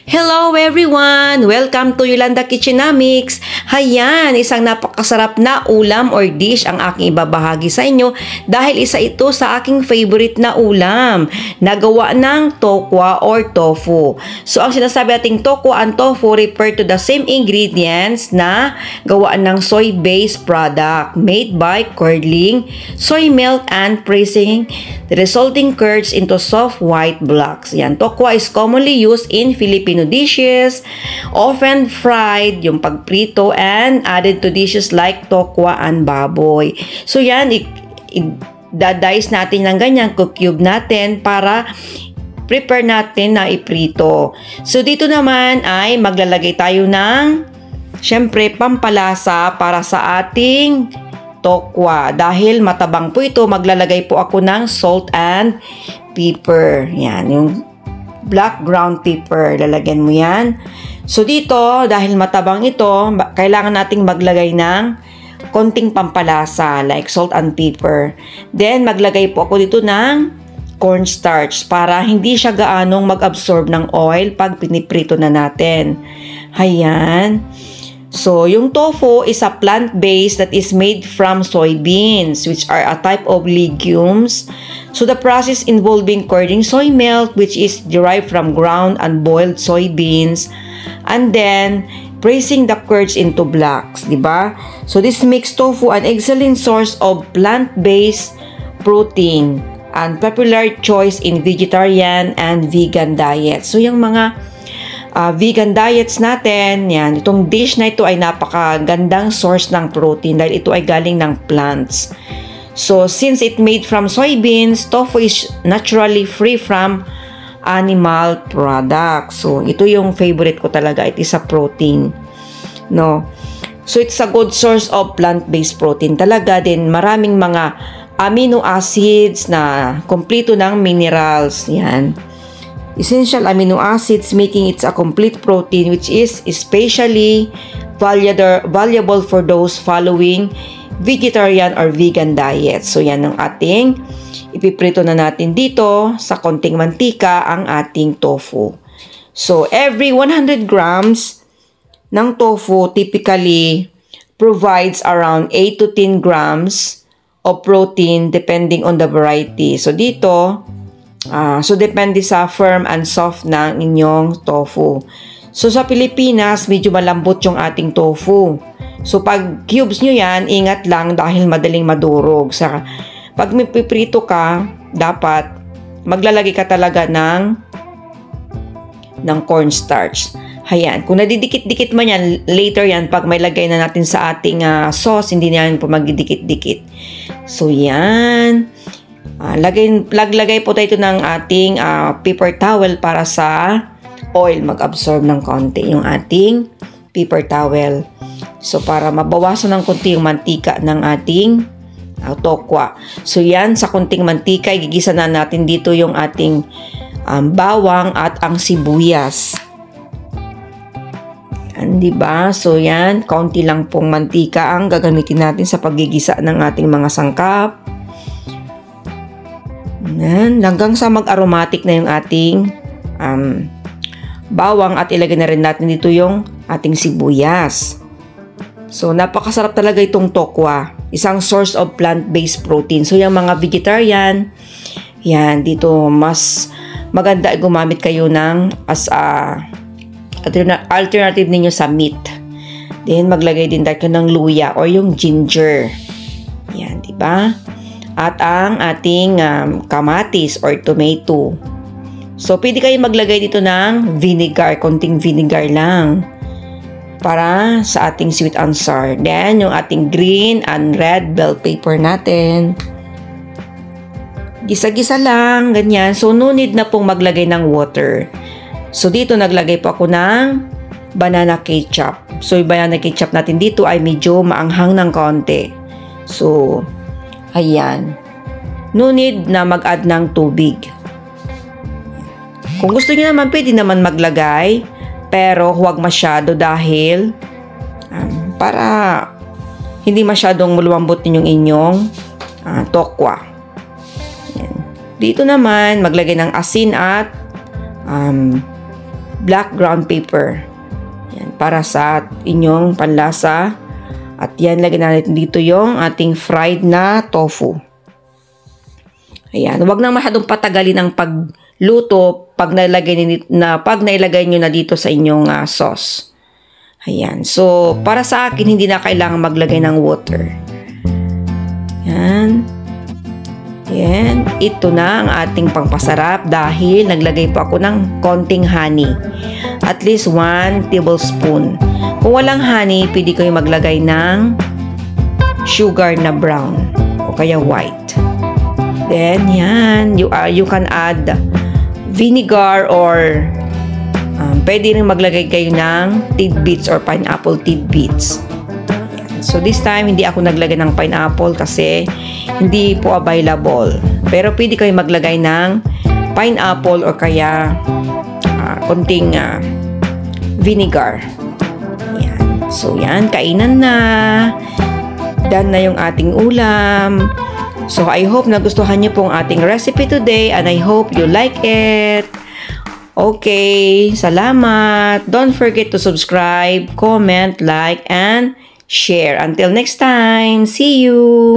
Hello everyone! Welcome to Yolanda Kitchenomics! Hayan, isang napakasarap na ulam or dish ang aking ibabahagi sa inyo dahil isa ito sa aking favorite na ulam na gawa ng tokwa or tofu. So ang sinasabi nating tokwa and tofu refer to the same ingredients na gawa ng soy-based product made by curdling soy milk and pressing the resulting curds into soft white blocks. Yan, tokwa is commonly used in Filipino dishes, often fried, yung pagprito, and added to dishes like tokwa and baboy. So yan, i-dice natin ng ganyan, cube natin para prepare natin na iprito. So dito naman ay maglalagay tayo ng, syempre, pampalasa para sa ating tokwa. Dahil matabang po ito, maglalagay po ako ng salt and pepper. Yan, yung black ground pepper, lalagyan mo yan. So dito, dahil matabang ito, kailangan nating maglagay ng konting pampalasa like salt and pepper. Then maglagay po ako dito ng cornstarch para hindi siya gaanong mag-absorb ng oil pag piniprito na natin. Ayan. So, yung tofu is a plant-based that is made from soybeans, which are a type of legumes. So, the process involving curdling soy milk, which is derived from ground and boiled soybeans, and then pressing the curds into blocks, diba? So, this makes tofu an excellent source of plant-based protein and popular choice in vegetarian and vegan diets. So, yung mga vegan diets natin, yan, itong dish na ito ay napakagandang source ng protein dahil ito ay galing ng plants. So, since it made from soybeans, tofu is naturally free from animal products. So, ito yung favorite ko talaga. It is a protein. No? So, it's a good source of plant-based protein talaga. Din maraming mga amino acids na kompleto ng minerals. Yan. Essential amino acids making it a complete protein which is especially valuable for those following vegetarian or vegan diet. So yan ang ating ipiprito na natin dito sa konting mantika ang ating tofu. So every 100 grams ng tofu typically provides around 8 to 10 grams of protein depending on the variety. So dito so, depende sa firm and soft ng inyong tofu. So, sa Pilipinas, medyo malambot yung ating tofu. So, pag cubes nyo yan, ingat lang dahil madaling madurog. Pag may piprito ka, dapat maglalagay ka talaga ng cornstarch. Ayan. Kung nadidikit-dikit man yan, later yan, pag may lagay na natin sa ating sauce, hindi na yan po magdidikit-dikit. So, yan. Laglagay po tayo ng ating paper towel para sa oil mag-absorb ng konti yung ating paper towel. So, para mabawasan ng konti yung mantika ng ating tokwa. So, yan, sa konting mantika, igigisa na natin dito yung ating bawang at ang sibuyas. Yan, diba? So, yan, konti lang pong mantika ang gagamitin natin sa paggigisa ng ating mga sangkap. Yan, hanggang sa mag-aromatic na yung ating bawang at ilagay na rin natin dito yung ating sibuyas. So, napakasarap talaga itong tokwa. Isang source of plant-based protein. So, yung mga vegetarian, yan, dito mas maganda gumamit kayo ng as a alternative ninyo sa meat. Then, maglagay din tayo ng luya or yung ginger. Yan, diba? At ang ating kamatis or tomato. So, pwede kayo maglagay dito ng vinegar, konting vinegar lang para sa ating sweet and sour. Then, yung ating green and red bell pepper natin. Gisa-gisa lang, ganyan. So, no need na pong maglagay ng water. So, dito naglagay po ako ng banana ketchup. So, yung banana ketchup natin dito ay medyo maanghang ng konti. So, ayan. No need na mag-add ng tubig. Kung gusto niyo naman, pwede naman maglagay. Pero huwag masyado dahil para hindi masyadong lumambot yung inyong tokwa. Ayan. Dito naman, maglagay ng asin at black ground paper. Yan, para sa inyong panlasa. At yan, lagyan natin dito yung ating fried na tofu. Ayan, huwag nang masyadong patagalin ang pagluto pag nailagay nyo na dito sa inyong sauce. Ayan, so para sa akin, hindi na kailangan maglagay ng water. Ayan. Ayan, ito na ang ating pangpasarap dahil naglagay po ako ng konting honey. At least 1 tablespoon. Kung walang honey, pwede kayo maglagay ng sugar na brown o kaya white. Then, yan, you can add vinegar or pwede rin maglagay kayo ng tidbits or pineapple tidbits. So this time, hindi ako naglagay ng pineapple kasi hindi po available. Pero pwede kayo maglagay ng pineapple or kaya konting vinegar. Yan. So yan, kainan na. Done na yung ating ulam. So I hope nagustuhan niyo pong ating recipe today and I hope you like it. Okay, salamat. Don't forget to subscribe, comment, like, and share. Until next time, see you!